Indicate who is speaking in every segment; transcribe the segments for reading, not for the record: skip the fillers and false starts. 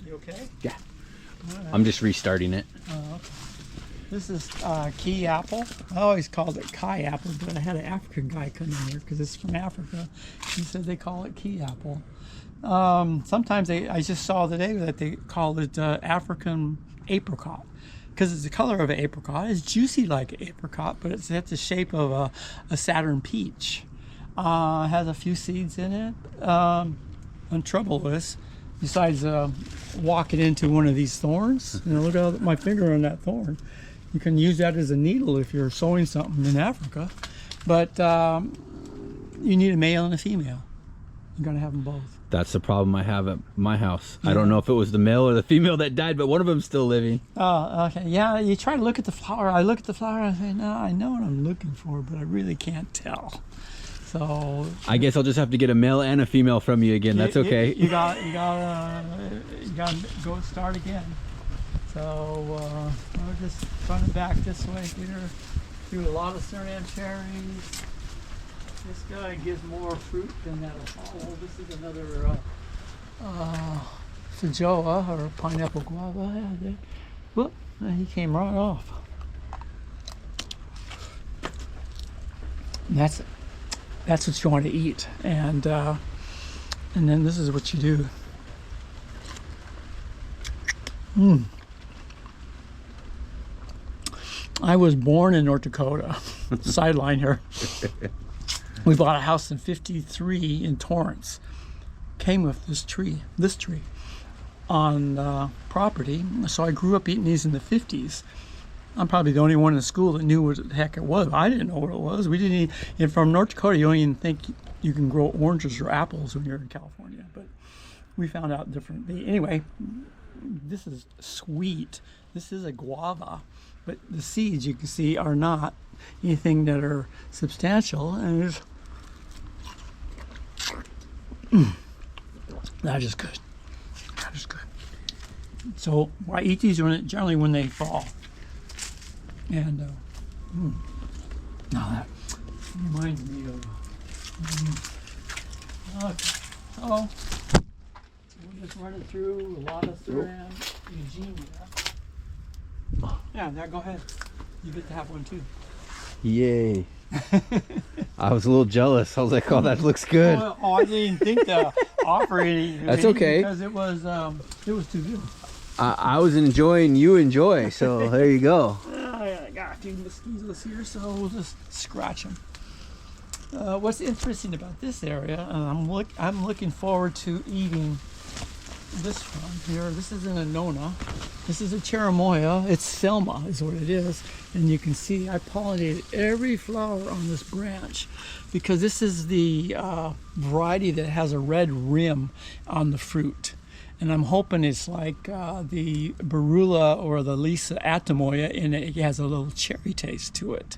Speaker 1: You okay?
Speaker 2: Yeah.
Speaker 1: Right.
Speaker 2: I'm just restarting it.
Speaker 1: Okay. This is key apple. I always called it Kai apple, but I had an African guy come in here because it's from Africa. He said they call it key apple. Sometimes I just saw today that they call it African apricot because it's the color of an apricot. It's juicy like an apricot, but it's got the shape of a Saturn peach. Has a few seeds in it. And trouble is, besides walking into one of these thorns, look at my finger on that thorn. You can use that as a needle if you're sewing something in Africa, but you need a male and a female. You gotta have them both.
Speaker 2: That's the problem I have at my house. Yeah. I don't know if it was the male or the female that died, but one of them's still living.
Speaker 1: Oh, okay. Yeah, you try to look at the flower. I look at the flower and I say, no, I know what I'm looking for, but I really can't tell. So
Speaker 2: I guess I'll just have to get a male and a female from you again. That's okay.
Speaker 1: You gotta go start again. So we're just running back this way here through a lot of Suriname cherries. This guy gives more fruit than that Apollo. This is another Feijoa or pineapple guava. Yeah, whoop, he came right off. And that's what you want to eat, and then this is what you do. I was born in North Dakota. Sideline here. We bought a house in '53 in Torrance. Came with this tree on property. So I grew up eating these in the '50s. I'm probably the only one in school that knew what the heck it was. I didn't know what it was. We didn't and from North Dakota, you don't even think you can grow oranges or apples when you're in California. But we found out differently. Anyway, this is sweet. This is a guava. But the seeds, you can see, are not anything that are substantial. And it's, that is good. That is good. So I eat these generally when they fall. And now that reminds me of okay. So we're just running through a lot of Suriname, Eugenia. Yeah, there, go ahead. You get to have one too.
Speaker 2: Yay. I was a little jealous. I was like, oh, that looks good.
Speaker 1: Oh, I didn't think to offer any.
Speaker 2: That's okay.
Speaker 1: Because it was too good.
Speaker 2: I was enjoying you enjoy, so there you go.
Speaker 1: I got a few mosquitoes here, so we'll just scratch them. What's interesting about this area, I'm looking forward to eating this one here. This isn't a Nona. This is a cherimoya. It's Selma is what it is. And you can see I pollinated every flower on this branch because this is the variety that has a red rim on the fruit. And I'm hoping it's like the Barula or the Lisa Atamoya, and it has a little cherry taste to it.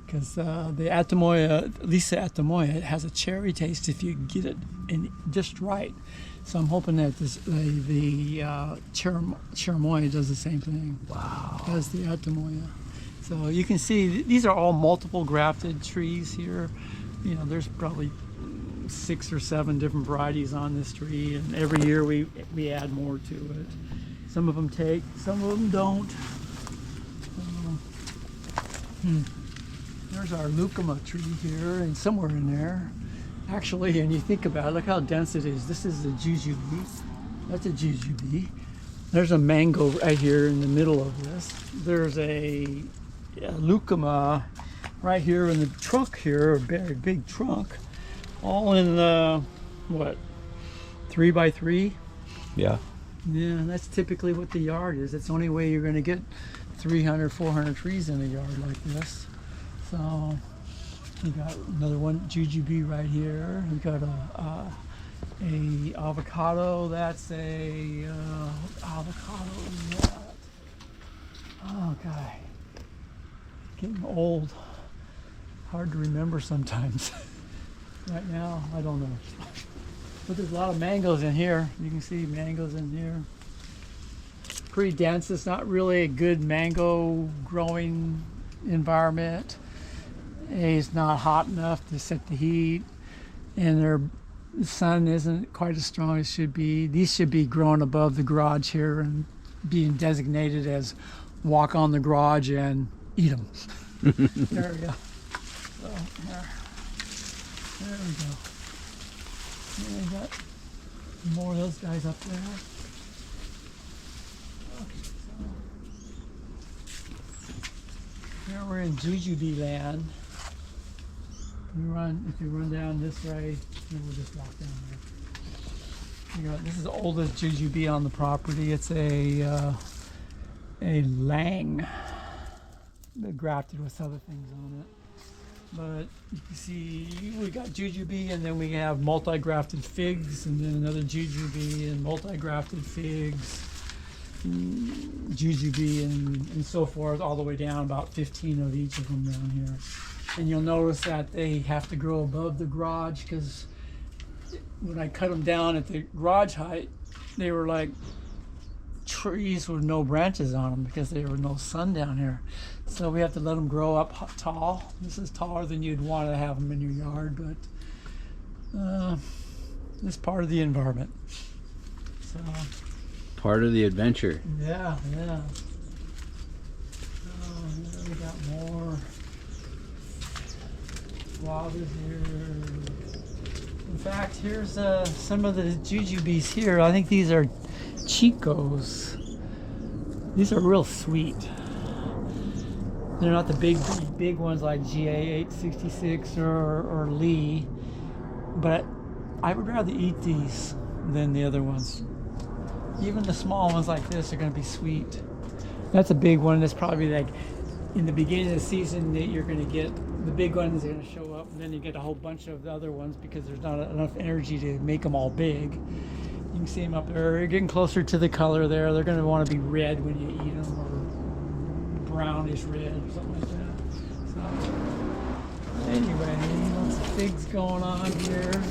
Speaker 1: Because the Atamoya, Lisa Atamoya, it has a cherry taste if you get it in just right. So I'm hoping that the cherimoya does the same thing.
Speaker 2: Wow.
Speaker 1: As the Atamoya. So you can see these are all multiple grafted trees here. There's probably 6 or 7 different varieties on this tree, and every year we add more to it. Some of them take, some of them don't. There's our lucuma tree here, and somewhere in there, actually, and you think about it, look how dense it is. This is a jujube. That's a jujube. There's a mango right here in the middle of this. There's a lucuma right here in the trunk here, a very big trunk. All in the, 3x3?
Speaker 2: Yeah.
Speaker 1: Yeah, that's typically what the yard is. It's the only way you're going to get 300, 400 trees in a yard like this. So you got another one, jujube right here. You got a avocado. That's a avocado. Is that? Oh, God. Getting old. Hard to remember sometimes. Right now, I don't know. But there's a lot of mangoes in here. You can see mangoes in here. Pretty dense. It's not really a good mango growing environment. It's not hot enough to set the heat. And they're the sun isn't quite as strong as it should be. These should be growing above the garage here and being designated as walk on the garage and eat them. There we go. So, there we go. And we got more of those guys up there. Okay, so here we're in Jujube land. If you run down this way, then we'll just walk down there. This is the oldest Jujube on the property. It's a lang. They grafted with other things on it. But you can see we got Jujube, and then we have multi-grafted figs, and then another Jujube and multi-grafted figs, Jujube, and so forth, all the way down, about 15 of each of them down here. And you'll notice that they have to grow above the garage, because when I cut them down at the garage height, they were like trees with no branches on them because there was no sun down here. So we have to let them grow up tall. This is taller than you'd want to have them in your yard, but it's part of the environment. So
Speaker 2: part of the adventure.
Speaker 1: Yeah. So here we got more guavas here. In fact, here's some of the jujubes here. I think these are Chicos. These are real sweet. They're not the big ones like GA866 or Lee, but I would rather eat these than the other ones. Even the small ones like this are going to be sweet. That's a big one. That's probably like in the beginning of the season that you're going to get. The big ones are going to show up, and then you get a whole bunch of the other ones because there's not enough energy to make them all big. You can see them up there. You're getting closer to the color there. They're going to want to be red when you eat them, or brownish red or something like that. So anyway, lots of figs going on here.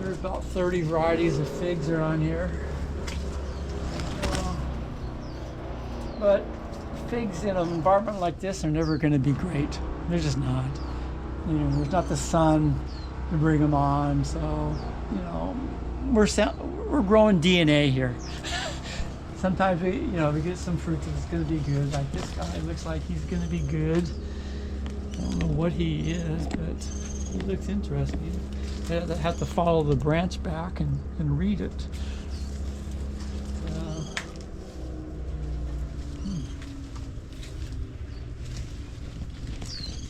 Speaker 1: There's about 30 varieties of figs are on here. But figs in an environment like this are never going to be great. They're just not. You know, there's not the sun to bring them on. So, you know, we're growing DNA here. Sometimes we get some fruit that's going to be good. Like this guy looks like he's going to be good. I don't know what he is, but he looks interesting. I have to follow the branch back and read it.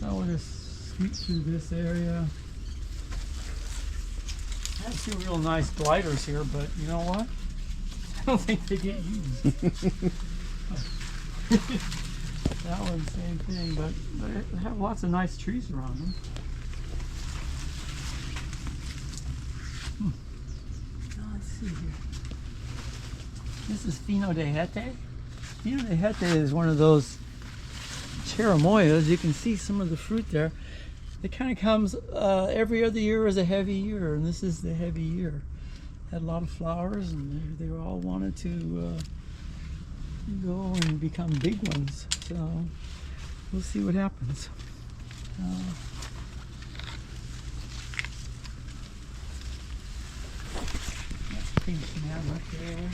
Speaker 1: So we'll just sweep through this area. I have two real nice gliders here, but you know what? I don't think they get used. That one's the same thing, but they have lots of nice trees around them. Now let's see here. This is Fino de Hete. Fino de Hete is one of those cherimoyas. You can see some of the fruit there. It kind of comes every other year is a heavy year, and this is the heavy year. Had a lot of flowers, and they all wanted to go and become big ones. So we'll see what happens. That's pink now right there.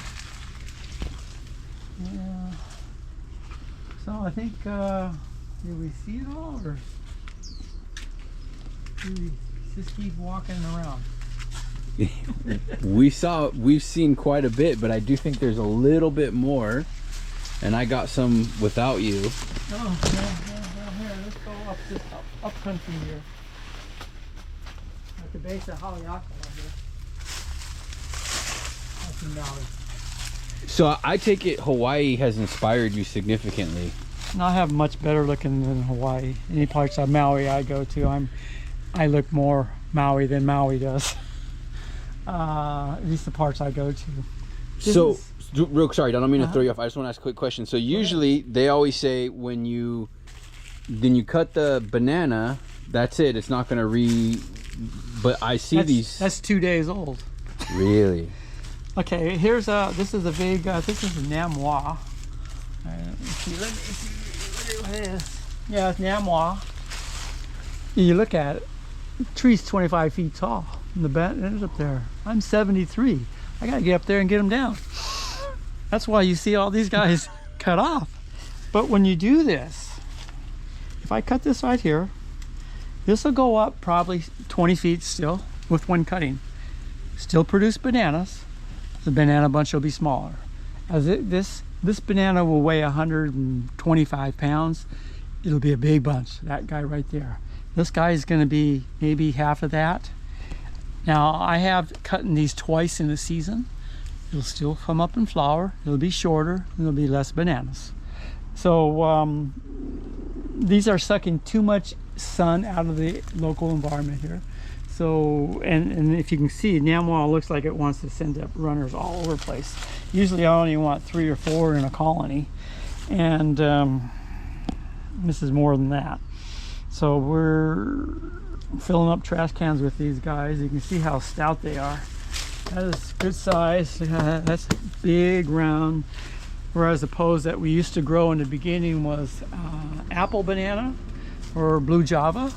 Speaker 1: Yeah. So I think did we see it all, or do we just keep walking around?
Speaker 2: We've seen quite a bit, but I do think there's a little bit more, and I got some without you.
Speaker 1: Oh, yeah, here, let's go up this up country here. At the base of Haleakala here. That's in Maui.
Speaker 2: So I take it Hawaii has inspired you significantly.
Speaker 1: And I have much better looking than Hawaii. Any parts of Maui I go to, I look more Maui than Maui does. At least the parts I go to.
Speaker 2: Real sorry, I don't mean to throw you off. I just want to ask a quick question. So usually they always say when you cut the banana, that's it. It's not going to but I see these.
Speaker 1: That's 2 days old.
Speaker 2: Really?
Speaker 1: Okay, here's this is a big, I think this is Namwa. Let me see what it is. Yeah, it's Namwa. You look at it, the tree's 25 feet tall. And the bananas up there. I'm 73. I gotta get up there and get them down. That's why you see all these guys cut off. But when you do this, if I cut this right here, this will go up probably 20 feet still with one cutting. Still produce bananas. The banana bunch will be smaller. This banana will weigh 125 pounds. It'll be a big bunch. That guy right there. This guy is going to be maybe half of that. Now I have cutting these twice in a season. It'll still come up in flower. It'll be shorter. And there'll be less bananas. So these are sucking too much sun out of the local environment here. So, and if you can see, Namwal looks like it wants to send up runners all over the place. Usually I only want 3 or 4 in a colony. And this is more than that. So we're filling up trash cans with these guys. You can see how stout they are. That is good size. That's big, round. Whereas the pose that we used to grow in the beginning was apple banana or blue java.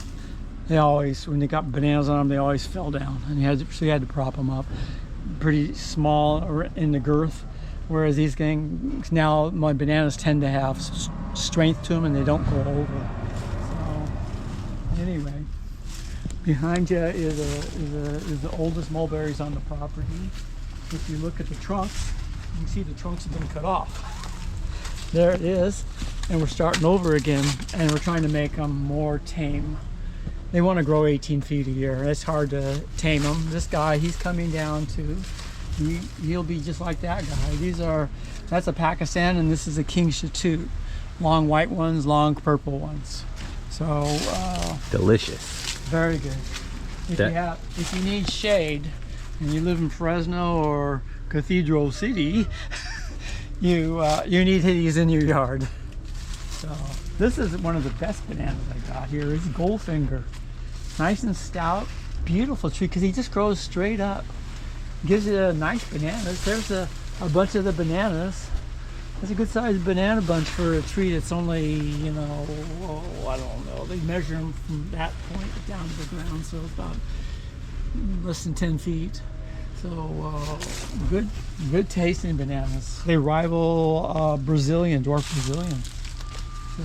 Speaker 1: They always, when they got bananas on them, they always fell down, and so you had to prop them up. Pretty small in the girth. Whereas these things, now my bananas tend to have strength to them and they don't go over. So anyway, behind you is the oldest mulberries on the property. If you look at the trunks, you can see the trunks have been cut off. There it is, and we're starting over again, and we're trying to make them more tame. They want to grow 18 feet a year. It's hard to tame them. This guy, he's coming down too. He'll be just like that guy. That's a Pakistan, and this is a King Shatut. Long white ones, long purple ones. So
Speaker 2: delicious.
Speaker 1: Very good. If you need shade and you live in Fresno or Cathedral City, you need these in your yard. So this is one of the best bananas I got here. It's Goldfinger. Nice and stout, beautiful tree because he just grows straight up. Gives you a nice bananas. There's a bunch of the bananas. That's a good sized banana bunch for a tree that's only, I don't know. They measure them from that point down to the ground, so it's about less than 10 feet. So good tasting bananas. They rival dwarf Brazilian. So